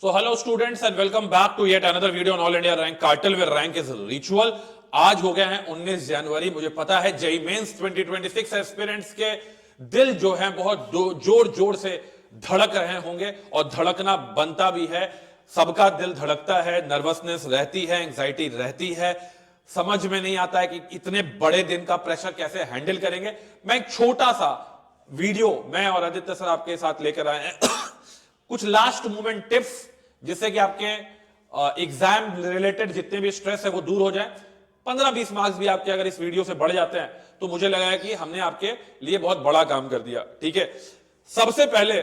So hello students and welcome back to yet another video on All India Rank Cartel where rank is ritual। आज हो गया है 19 जनवरी। मुझे पता है जेईई मेंस 2026 एस्पिरेंट्स के दिल जो है बहुत जोर जोर से धड़क रहे होंगे और धड़कना बनता भी है। सबका दिल धड़कता है, नर्वसनेस रहती है, एंजाइटी रहती है। समझ में नहीं आता है कि इतने बड़े दिन का प्रेशर कैसे हैंडल करेंगे। मैं एक छोटा सा वीडियो मैं और आदित्य सर आपके साथ लेकर आए हैं कुछ लास्ट मोमेंट टिप्स जिससे कि आपके एग्जाम रिलेटेड जितने भी स्ट्रेस है वो दूर हो जाए। 15-20 मार्क्स भी आपके अगर इस वीडियो से बढ़ जाते हैं तो मुझे लगा है कि हमने आपके लिए बहुत बड़ा काम कर दिया। ठीक है, सबसे पहले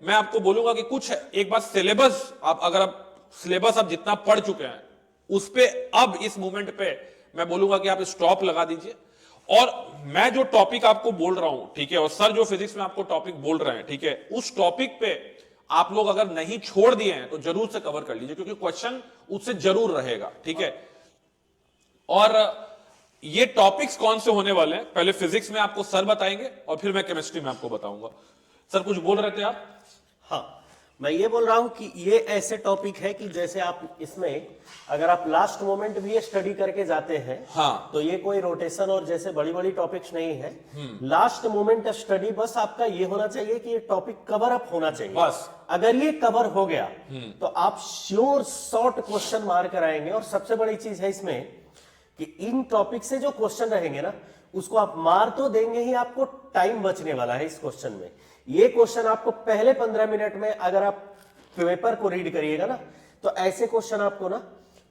मैं आपको बोलूंगा कि कुछ एक बार सिलेबस आप सिलेबस आप जितना पढ़ चुके हैं उस पे अब इस मोमेंट पे मैं बोलूंगा कि आप स्टॉप लगा दीजिए। और मैं जो टॉपिक आपको बोल रहा हूं, ठीक है, और सर जो फिजिक्स में आपको टॉपिक बोल रहे हैं, ठीक है, उस टॉपिक पे आप लोग अगर नहीं छोड़ दिए हैं तो जरूर से कवर कर लीजिए क्योंकि क्वेश्चन उससे जरूर रहेगा। ठीक है, और ये टॉपिक्स कौन से होने वाले हैं पहले फिजिक्स में आपको सर बताएंगे और फिर मैं केमिस्ट्री में आपको बताऊंगा। सर कुछ बोल रहे थे आप? हाँ, मैं ये बोल रहा हूं कि ये ऐसे टॉपिक है कि जैसे आप इसमें अगर आप लास्ट मोमेंट भी ये स्टडी करके जाते हैं, हाँ, तो ये कोई रोटेशन और जैसे बड़ी बड़ी टॉपिक्स नहीं है। लास्ट मोमेंट स्टडी बस आपका ये होना चाहिए कि ये टॉपिक कवर अप होना चाहिए। बस अगर ये कवर हो गया तो आप श्योर शॉर्ट क्वेश्चन मार कर आएंगे। और सबसे बड़ी चीज है इसमें कि इन टॉपिक से जो क्वेश्चन रहेंगे ना उसको आप मार तो देंगे ही, आपको टाइम बचने वाला है इस क्वेश्चन में। ये क्वेश्चन आपको पहले 15 मिनट में अगर आप पेपर को रीड करिएगा ना तो ऐसे क्वेश्चन आपको ना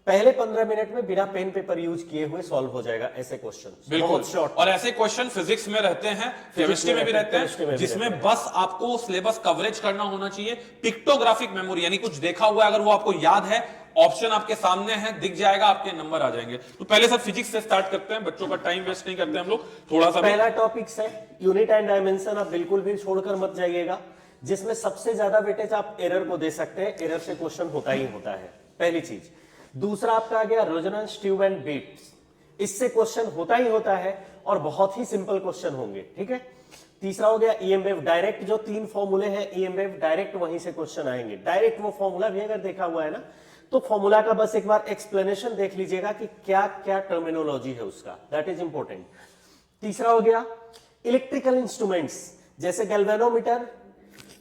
पहले 15 मिनट में बिना पेन पेपर यूज किए हुए सॉल्व हो जाएगा। ऐसे क्वेश्चन बहुत शॉर्ट, और ऐसे क्वेश्चन फिजिक्स में रहते हैं, केमिस्ट्री में भी रहते हैं, जिसमें बस आपको सिलेबस कवरेज करना होना चाहिए। पिक्टोग्राफिक मेमोरी यानी कुछ देखा हुआ है अगर वो आपको याद है, ऑप्शन आपके सामने है, दिख जाएगा, आपके नंबर आ जाएंगे। तो पहले सर फिजिक्स से स्टार्ट करते हैं, बच्चों का टाइम वेस्ट नहीं करते हम लोग थोड़ा सा। पहला टॉपिक है यूनिट एंड डायमेंशन। आप बिल्कुल भी छोड़कर मत जाइएगा, जिसमें सबसे ज्यादा वेटेज आप एरर को दे सकते हैं। एरर से क्वेश्चन होता ही होता है, पहली चीज। दूसरा आपका आ गया रेजोनेंस ट्यूब एंड बीट्स। इससे क्वेश्चन होता ही होता है और बहुत ही सिंपल क्वेश्चन होंगे। ठीक है, तीसरा हो गया ईएम वेव डायरेक्ट। जो 3 फॉर्मूले हैं ईएम वेव डायरेक्ट वहीं से क्वेश्चन आएंगे। डायरेक्ट वो फॉर्मूला भी अगर देखा हुआ है ना तो फॉर्मूला का बस एक बार एक्सप्लेनेशन देख लीजिएगा कि क्या क्या टर्मिनोलॉजी है उसका, दैट इज इंपॉर्टेंट। तीसरा हो गया इलेक्ट्रिकल इंस्ट्रूमेंट्स, जैसे गैल्वेनोमीटर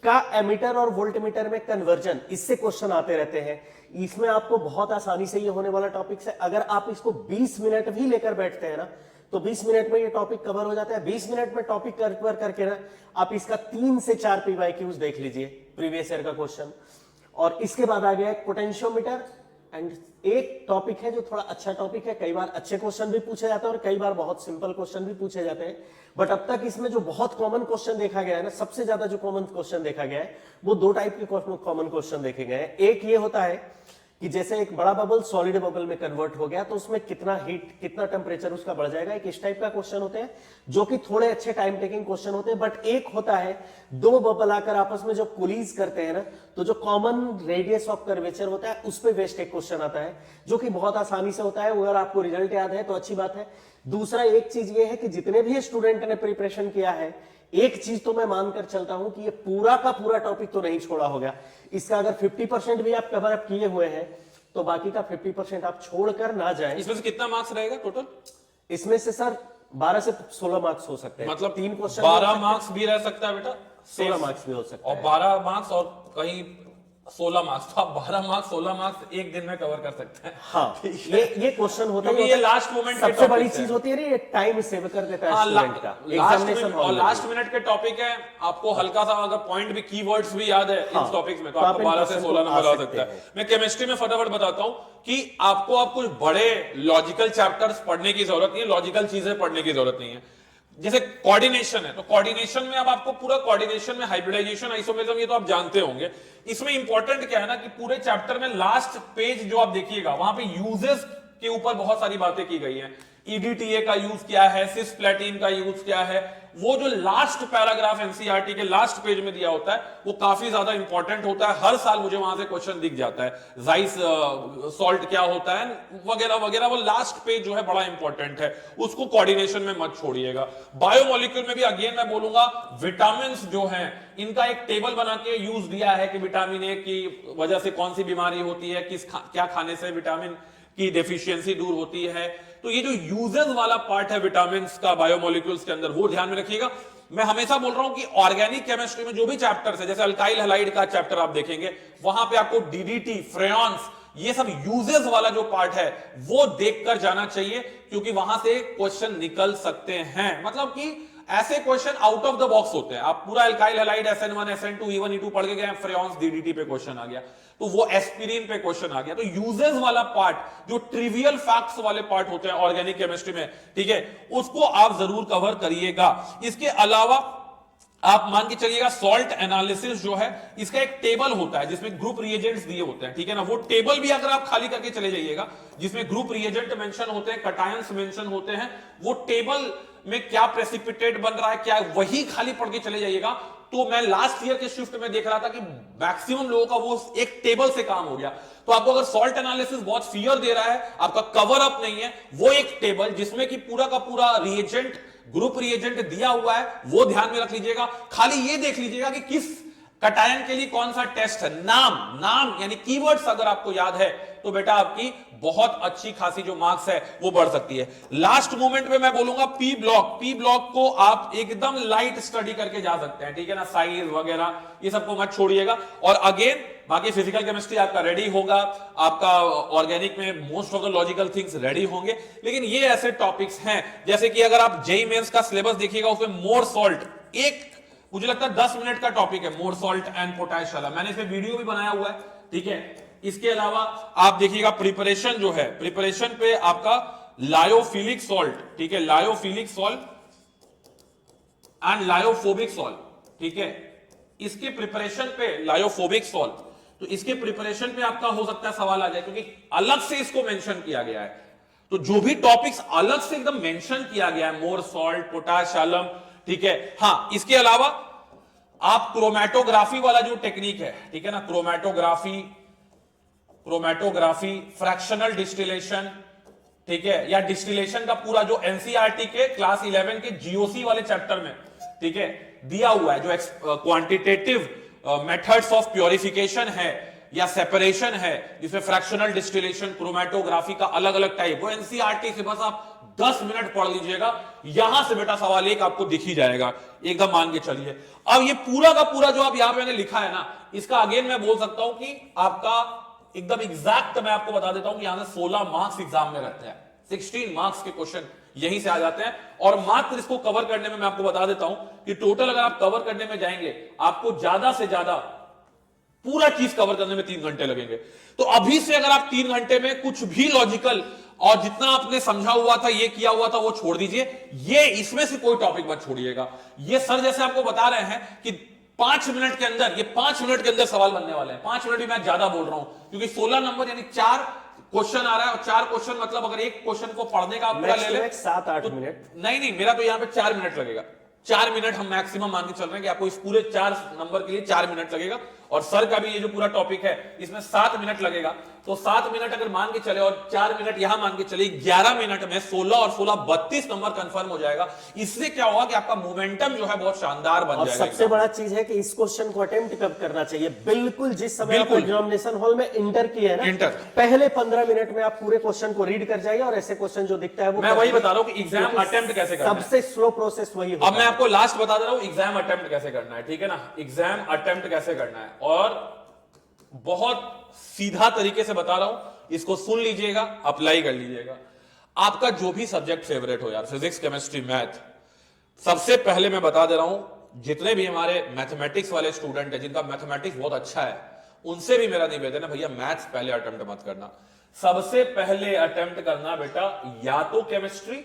का एमीटर और वोल्टमीटर में कन्वर्जन। इससे क्वेश्चन आते रहते हैं। इसमें आपको बहुत आसानी से ये होने वाला टॉपिक है। अगर आप इसको 20 मिनट भी लेकर बैठते हैं ना तो 20 मिनट में ये टॉपिक कवर हो जाता है। 20 मिनट में टॉपिक कवर करके ना आप इसका 3 से 4 पीवाईक्यूज देख लीजिए, प्रीवियस ईयर का क्वेश्चन। और इसके बाद आ गया पोटेंशियोमीटर। एंड एक टॉपिक है जो थोड़ा अच्छा टॉपिक है, कई बार अच्छे क्वेश्चन भी पूछे जाते हैं और कई बार बहुत सिंपल क्वेश्चन भी पूछे जाते हैं। बट अब तक इसमें जो बहुत कॉमन क्वेश्चन देखा गया है ना, सबसे ज्यादा जो कॉमन क्वेश्चन देखा गया है वो 2 टाइप के कॉमन क्वेश्चन देखे गए हैं। एक ये होता है कि जैसे एक बड़ा बबल सॉलिड बबल में कन्वर्ट हो गया तो उसमें कितना हीट, कितना टेम्परेचर उसका बढ़ जाएगा। एक इस टाइप का क्वेश्चन होते हैं जो कि थोड़े अच्छे टाइम टेकिंग क्वेश्चन होते हैं। बट एक होता है 2 बबल आकर आपस में जो कुलीज करते हैं ना, तो जो कॉमन रेडियस ऑफ कर्वेचर होता है उस पे बेस्ड एक क्वेश्चन आता है जो कि बहुत आसानी से होता है। अगर आपको रिजल्ट याद है तो अच्छी बात है। दूसरा एक चीज ये है कि जितने भी स्टूडेंट ने प्रिपरेशन किया है, एक चीज तो मैं मानकर चलता हूं कि ये पूरा का पूरा टॉपिक तो नहीं छोड़ा होगा। इसका अगर 50% भी आप कवर अप किए हुए हैं तो बाकी का 50% आप छोड़कर ना जाएं। इसमें से कितना मार्क्स रहेगा टोटल? इसमें से सर 12 से 16 मार्क्स हो सकते हैं। मतलब 3 क्वेश्चन 12 मार्क्स भी रह सकता है बेटा, 16 मार्क्स भी हो सकता और है। 12 मार्क्स और कहीं 16 मार्क्स, तो आप 12 मार्क्स 16 मार्क्स एक दिन में कवर कर सकते हैं। हाँ, ये क्वेश्चन होता है। ये लास्ट मोमेंट सबसे बड़ी चीज होती है, ये टाइम सेव कर देता है स्टूडेंट का एग्जामिनेशन हॉल में। लास्ट मिनट के टॉपिक है, आपको हल्का सा अगर पॉइंट भी कीवर्ड्स भी याद है इन टॉपिक्स में तो आपको 12 से 16 नंबर आ सकता है। मैं केमिस्ट्री में फटाफट बताता हूं कि आपको आप कुछ बड़े लॉजिकल चैप्टर्स पढ़ने की जरूरत नहीं है, लॉजिकल चीजें पढ़ने की जरूरत नहीं है। जैसे कोऑर्डिनेशन है तो कोऑर्डिनेशन में अब आपको पूरा कोऑर्डिनेशन में हाइब्रिडाइजेशन, आइसोमेरिज्म, ये तो आप जानते होंगे। इसमें इंपॉर्टेंट क्या है ना कि पूरे चैप्टर में लास्ट पेज जो आप देखिएगा वहां पे यूजेस के ऊपर बहुत सारी बातें की गई हैं। ईडीटीए का यूज क्या है, सिस्प्लेटिन का यूज क्या है, वो जो लास्ट पैराग्राफ एनसीईआरटी के लास्ट पेज में दिया होता है वो काफी ज्यादा इंपॉर्टेंट होता है। हर साल मुझे वहां से क्वेश्चन दिख जाता है, जाइस सॉल्ट क्या होता है वगैरह वगैरह, वो लास्ट पेज जो है बड़ा इंपॉर्टेंट है, उसको कोऑर्डिनेशन में मत छोड़िएगा। बायोमोलिक्यूल में भी अगेन मैं बोलूंगा विटामिन जो है इनका एक टेबल बना के यूज दिया है कि विटामिन ए की वजह से कौन सी बीमारी होती है, क्या खाने से विटामिन की डेफिशिएंसी दूर होती है। तो ये जो यूजेस वाला पार्ट है विटामिन का बायोमोलिक्यूल्स के अंदर, वो ध्यान में रखिएगा। मैं हमेशा बोल रहा हूं कि ऑर्गेनिक केमिस्ट्री में जो भी चैप्टर्स है, जैसे अल्काइल हैलाइड का चैप्टर आप देखेंगे, वहां पे आपको डीडीटी, फ्रेयॉन्स, ये सब यूजेस वाला जो पार्ट है वो देखकर जाना चाहिए, क्योंकि वहां से क्वेश्चन निकल सकते हैं। मतलब कि ऐसे question out of the box होते हैं। आप पूरा alkyl halide SN1 SN2 E1 E2 पढ़ के गए, फ्रेयॉन्स डीडीटी पे क्वेश्चन आ गया, तो वो एस्पिरिन पे क्वेश्चन आ गया। तो यूजेस वाला पार्ट जो ट्रिवियल फैक्ट्स वाले पार्ट होते हैं ऑर्गेनिक केमिस्ट्री में, ठीक है, उसको आप जरूर कवर करिएगा। इसके अलावा आप मान के चलिएगा सॉल्ट एनालिसिस जो है, इसका एक टेबल होता है जिसमें ग्रुप रिएजेंट्स दिए होते हैं, ठीक है ना। वो टेबल भी अगर आप खाली करके चले जाइएगा, जिसमें ग्रुप रिएजेंट मेंशन होते हैं, कटायंस मेंशन होते हैं, वो टेबल में क्या प्रेसिपिटेट बन रहा है, क्या है, वही खाली पढ़ के चले जाइएगा। तो मैं लास्ट ईयर के शिफ्ट में देख रहा था कि मैक्सिमम लोगों का वो एक टेबल से काम हो गया। तो आपको अगर सॉल्ट एनालिसिस बहुत फियर दे रहा है, आपका कवर अप नहीं है, वो एक टेबल जिसमें कि पूरा का पूरा रिएजेंट, ग्रुप रिएजेंट दिया हुआ है, वो ध्यान में रख लीजिएगा। खाली ये देख लीजिएगा कि किस कटायन के लिए कौन सा टेस्ट है, नाम यानी कीवर्ड्स अगर आपको याद है तो बेटा आपकी बहुत अच्छी खासी जो मार्क्स है वो बढ़ सकती है। लास्ट मोमेंट में मैं बोलूंगा पी ब्लॉक को आप एकदम लाइट स्टडी करके जा सकते हैं, ठीक है ना, साइज वगैरह ये सबको मत छोड़िएगा। और अगेन बाकी फिजिकल केमिस्ट्री आपका रेडी होगा, आपका ऑर्गेनिक में most of the logical things ready होंगे। लेकिन ये ऐसे टॉपिक्स हैं जैसे कि अगर आप जेईई मेंस का सिलेबस देखिएगा, उसमें मोर सॉल्ट, एक मुझे लगता है 10 मिनट का टॉपिक है, मोर सॉल्ट एंड पोटाश वाला, मैंने इसमें वीडियो भी बनाया हुआ है, ठीक है। इसके अलावा आप देखिएगा प्रिपरेशन जो है, प्रिपरेशन पे आपका लायोफिलिक सॉल्ट, ठीक है, lyophilic salt and lyophobic salt, ठीक है, इसके प्रिपरेशन पे लायोफोबिक सॉल्ट, तो इसके प्रिपरेशन पे आपका हो सकता है सवाल आ जाए, क्योंकि अलग से इसको मेंशन किया गया है। तो जो भी टॉपिक्स अलग से एकदम मेंशन किया गया है, मोर सॉल्ट, पोटाश आलम, ठीक है। हां, इसके अलावा आप क्रोमैटोग्राफी वाला जो टेक्निक है, ठीक है ना, क्रोमैटोग्राफी, फ्रैक्शनल डिस्टिलेशन, ठीक है, या डिस्टिलेशन का पूरा जो एनसीईआरटी के क्लास 11 के जीओसी वाले चैप्टर में, ठीक है, दिया हुआ है, जो क्वांटिटेटिव मेथड्स ऑफ प्योरिफिकेशन है या सेपरेशन है, जिसमें फ्रैक्शनल डिस्टिलेशन, क्रोमैटोग्राफी का अलग अलग टाइप, वो एनसीईआरटी से बस आप 10 मिनट पढ़ लीजिएगा, यहां से बेटा सवाल एक आपको दिख ही जाएगा, एकदम मान के चलिए। अब ये पूरा का पूरा जो आप यहां पे मैंने लिखा है ना, इसका अगेन मैं बोल सकता हूं कि आपका एकदम एग्जैक्ट मैं आपको बता देता हूं कि यहां से 16 मार्क्स एग्जाम में रहते हैं, 16 मार्क्स के क्वेश्चन यहीं से आ जाते हैं। और मात्र इसको कवर करने में मैं आपको बता देता हूं कि टोटल अगर आप कवर करने में जाएंगे, आपको ज्यादा से ज्यादा पूरा चीज कवर करने में 3 घंटे लगेंगे। तो अभी से अगर आप 3 घंटे में कुछ भी लॉजिकल और जितना आपने समझा हुआ था, ये किया हुआ था, वो छोड़ दीजिए, ये इसमें से कोई टॉपिक मत छोड़िएगा। ये सर जैसे आपको बता रहे हैं कि 5 मिनट के अंदर, ये 5 मिनट के अंदर सवाल बनने वाले हैं। 5 मिनट भी मैं ज्यादा बोल रहा हूं, क्योंकि 16 नंबर यानी 4 क्वेश्चन आ रहा है, और 4 क्वेश्चन मतलब अगर एक क्वेश्चन को पढ़ने का आप पूरा ले ले 7-8 मिनट, नहीं, मेरा तो यहां पे 4 मिनट लगेगा। 4 मिनट हम मैक्सिमम मान के चल रहे हैं कि आपको इस पूरे 4 नंबर के लिए 4 मिनट लगेगा। और सर का भी ये जो पूरा टॉपिक है इसमें 7 मिनट लगेगा। तो 7 मिनट अगर मान के चले और 4 मिनट यहां मान के चले, 11 मिनट में 16 और 16 32 नंबर कंफर्म हो जाएगा। इससे क्या होगा कि आपका मोमेंटम जो है बहुत शानदार बन और जाएगा। सबसे बड़ा चीज है कि इस क्वेश्चन को अटेम्प्ट कब करना चाहिए, बिल्कुल जिस समय आप एग्जामिनेशन हॉल में इंटर किए हैं ना, पहले 15 मिनट में आप पूरे क्वेश्चन को रीड कर जाइए, और ऐसे क्वेश्चन जो दिखता है वो मैं वही बता रहा हूं कि एग्जाम अटेम्प्ट कैसे करना है, सबसे स्लो प्रोसेस वही होता है। अब मैं आपको लास्ट बता दे रहा हूं एग्जाम अटेम्प्ट कैसे करना है, ठीक है ना, एग्जाम अटेम्प्ट कैसे करना है, और बहुत सीधा तरीके से बता रहा हूं, इसको सुन लीजिएगा, अप्लाई कर लीजिएगा। आपका जो भी सब्जेक्ट फेवरेट हो यार, फिजिक्स, केमिस्ट्री, मैथ, सबसे पहले मैं बता दे रहा हूं, जितने भी हमारे मैथमेटिक्स वाले स्टूडेंट हैं जिनका मैथमेटिक्स बहुत अच्छा है, उनसे भी मेरा निवेदन है, भैया मैथ्स पहले अटेम्प्ट मत करना। सबसे पहले अटेम्प्ट करना बेटा या तो केमिस्ट्री,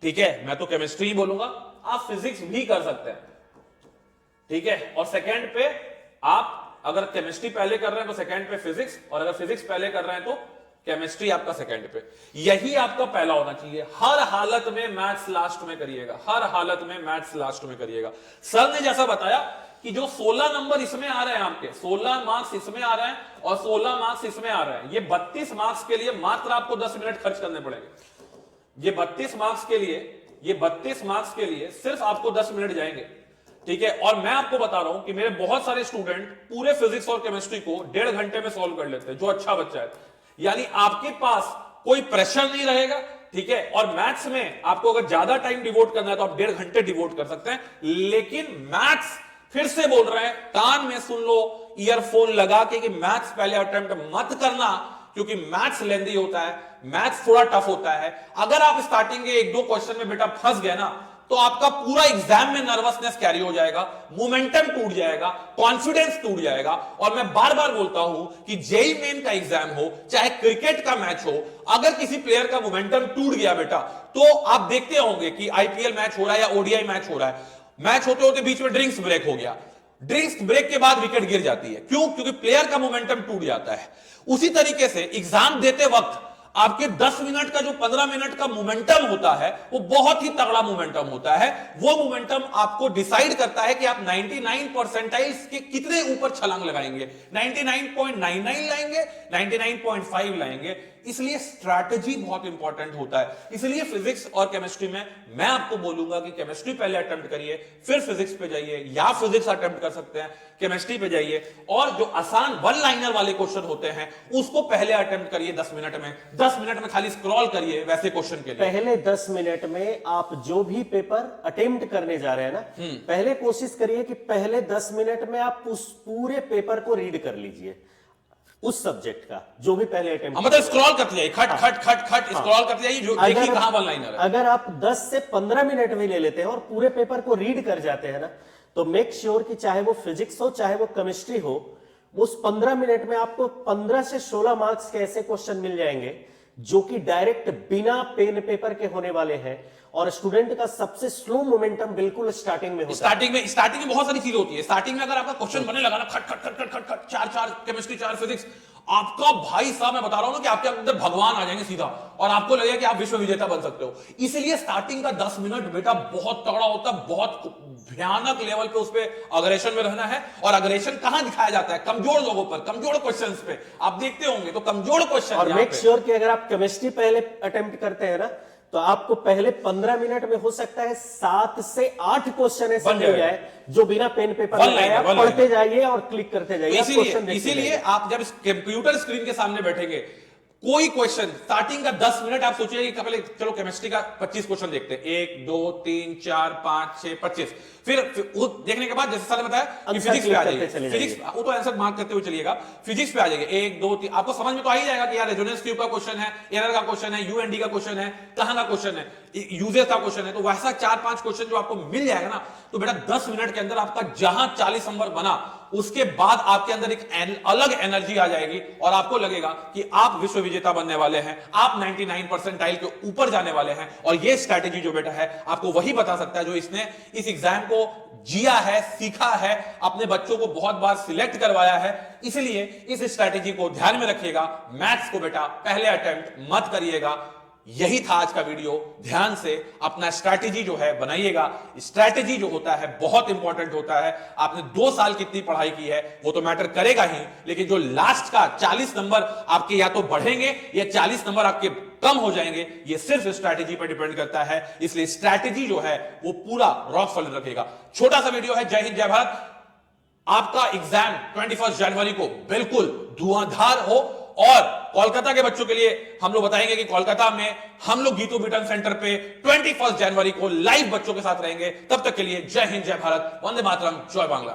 ठीक है, मैं तो केमिस्ट्री ही बोलूंगा, आप फिजिक्स भी कर सकते हैं, ठीक है, और सेकेंड पे आप अगर केमिस्ट्री पहले कर रहे हैं तो सेकंड पे फिजिक्स, और अगर फिजिक्स पहले कर रहे हैं तो केमिस्ट्री आपका सेकंड पे, यही आपका पहला होना चाहिए। हर हालत में मैथ्स लास्ट में करिएगा, हर हालत में मैथ्स लास्ट में करिएगा। सर ने जैसा बताया कि जो 16 नंबर इसमें आ रहे हैं, आपके 16 मार्क्स इसमें आ रहे हैं और 16 मार्क्स इसमें आ रहे हैं, ये 32 मार्क्स के लिए मात्र आपको 10 मिनट खर्च करने पड़ेंगे। ये 32 मार्क्स के लिए, ये 32 मार्क्स के लिए सिर्फ आपको 10 मिनट जाएंगे, ठीक है। और मैं आपको बता रहा हूं कि मेरे बहुत सारे स्टूडेंट पूरे फिजिक्स और केमिस्ट्री को 1.5 घंटे में सॉल्व कर लेते हैं, जो अच्छा बच्चा है। यानी आपके पास कोई प्रेशर नहीं रहेगा, ठीक है। और मैथ्स में आपको अगर ज्यादा टाइम डिवोट करना है तो आप 1.5 घंटे डिवोट कर सकते हैं। लेकिन मैथ्स, फिर से बोल रहे हैं, कान में सुन लो, ईयरफोन लगा के, कि मैथ्स पहले अटेम्प्ट मत करना, क्योंकि मैथ्स लेंदी होता है, मैथ्स थोड़ा टफ होता है। अगर आप स्टार्टिंग के 1-2 क्वेश्चन में बेटा फंस गए ना, तो आपका पूरा एग्जाम में नर्वसनेस कैरी हो जाएगा, मोमेंटम टूट जाएगा, कॉन्फिडेंस टूट जाएगा। और मैं बार बार बोलता हूं कि जेईई मेन का एग्जाम हो, चाहे क्रिकेट का मैच हो, अगर किसी प्लेयर का मोमेंटम टूट गया बेटा, तो आप देखते होंगे कि आईपीएल मैच हो रहा है या ओडीआई मैच हो रहा है, मैच होते होते बीच में ड्रिंक्स ब्रेक हो गया, ड्रिंक्स ब्रेक के बाद विकेट गिर जाती है। क्यों? क्योंकि प्लेयर का मोमेंटम टूट जाता है। उसी तरीके से एग्जाम देते वक्त आपके 10 मिनट का जो 15 मिनट का मोमेंटम होता है, वो बहुत ही तगड़ा मोमेंटम होता है। वो मोमेंटम आपको डिसाइड करता है कि आप 99 परसेंटाइल्स के कितने ऊपर छलांग लगाएंगे, 99.99 लाएंगे, 99.5 लाएंगे। इसलिए स्ट्रैटेजी बहुत इंपॉर्टेंट होता है। इसलिए फिजिक्स और केमिस्ट्री में मैं आपको बोलूंगा कि केमिस्ट्री पहले अटेम्प्ट करिए, फिर फिजिक्स पे जाइए, या फिजिक्स अटेम्प्ट कर सकते हैं, केमिस्ट्री पे जाइए, और जो आसान वन लाइनर वाले क्वेश्चन होते हैं उसको पहले अटेम्प्ट करिए 10 मिनट में। 10 मिनट में खाली स्क्रॉल करिए वैसे क्वेश्चन के लिए। पहले 10 मिनट में आप जो भी पेपर अटेम्प्ट करने जा रहे हैं ना, पहले कोशिश करिए कि पहले 10 मिनट में आप उस पूरे पेपर को रीड कर लीजिए, उस सब्जेक्ट का जो भी पहले अटेम्प्ट। मतलब स्क्रॉल करते जाइए, खट खट खट खट स्क्रॉल करते जाइए, जो देखिए कहां वन लाइनर है। अगर आप 10 से 15 मिनट भी ले लेते हैं और पूरे पेपर को रीड कर जाते हैं ना, तो मेक श्योर कि चाहे वो फिजिक्स हो चाहे वो केमिस्ट्री हो, उस 15 मिनट में आपको 15 से 16 मार्क्स के ऐसे क्वेश्चन मिल जाएंगे जो कि डायरेक्ट बिना पेन पेपर के होने वाले हैं। और स्टूडेंट का सबसे स्लो मोमेंटम बिल्कुल स्टार्टिंग में होता है। स्टार्टिंग में बहुत सारी चीजें होती है। स्टार्टिंग में अगर आपका क्वेश्चन बनने लगा ना, खट खट खट खट खट खट, 4 केमिस्ट्री 4 फिजिक्स, आपका भाई साहब मैं बता रहा हूं ना कि आपके अंदर भगवान आ जाएंगे सीधा, और आपको लगेगा कि आप विश्व विजेता बन सकते हो। इसलिए स्टार्टिंग का 10 मिनट बेटा बहुत तगड़ा होता है, बहुत भयानक लेवल पे उस पे अग्रेशन में रहना है। और अग्रेशन कहां दिखाया जाता है? कमजोर लोगों पर, कमजोर क्वेश्चंस पे। आप देखते होंगे तो कमजोर क्वेश्चन। और मेक श्योर कि अगर आप केमिस्ट्री पहले अटेम्प्ट करते हैं ना, तो आपको पहले 15 मिनट में हो सकता है 7 से 8 क्वेश्चन ऐसे मिल जाए जो बिना पेन पेपर लगाए आप पढ़ते जाइए और क्लिक करते जाइए। इसीलिए आप जब कंप्यूटर स्क्रीन के सामने बैठेंगे, कोई क्वेश्चन स्टार्टिंग का 10 मिनट आप सोचिए कि पहले चलो केमिस्ट्री का 25 क्वेश्चन देखते हैं, 1 2 3 4 5 6 25। फिर वो देखने के बाद जैसे सर ने बताया कि फिजिक्स पे आ जाइए, फिजिक्स वो तो आंसर मार्क करते हुए चलिएगा, फिजिक्स पे आ जाइए 1 2 3, आपको समझ में तो आ ही जाएगा कि यार रेजोनेंस ट्यूब का क्वेश्चन है, एरर का क्वेश्चन है, यूएनडी का क्वेश्चन है, कहां का क्वेश्चन है, यूजेस का क्वेश्चन है। तो वैसा 4-5 क्वेश्चन जो आपको मिल जाएगा ना, तो बेटा 10 मिनट के अंदर आपका जहां 40 नंबर बना, उसके बाद आपके अंदर एक अलग एनर्जी आ जाएगी और आपको लगेगा कि आप विश्व विजेता बनने वाले हैं, आप 99 परसेंटाइल के ऊपर जाने वाले हैं। और ये स्ट्रैटेजी जो बेटा है आपको वही बता सकता है जो इसने इस एग्जाम को जिया है, सीखा है, अपने बच्चों को बहुत बार सिलेक्ट करवाया है। इसलिए इस स्ट्रैटेजी को ध्यान में रखिएगा। मैथ्स को बेटा पहले अटेम्प्ट मत करिएगा। यही था आज का वीडियो। ध्यान से अपना स्ट्रैटेजी जो है बनाइएगा। स्ट्रैटेजी जो होता है बहुत इंपॉर्टेंट होता है। आपने 2 साल कितनी पढ़ाई की है वो तो मैटर करेगा ही, लेकिन जो लास्ट का 40 नंबर आपके या तो बढ़ेंगे या 40 नंबर आपके कम हो जाएंगे, ये सिर्फ स्ट्रैटेजी पर डिपेंड करता है। इसलिए स्ट्रैटेजी जो है वो पूरा रॉक सॉलिड रखेगा। छोटा सा वीडियो है। जय हिंद जय भारत। आपका एग्जाम 21 जनवरी को बिल्कुल धुआंधार हो। और कोलकाता के बच्चों के लिए हम लोग बताएंगे कि कोलकाता में हम लोग गीतू बिटन सेंटर पे 21 जनवरी को लाइव बच्चों के साथ रहेंगे। तब तक के लिए जय हिंद जय भारत, वंदे मातरम, जय बांग्ला।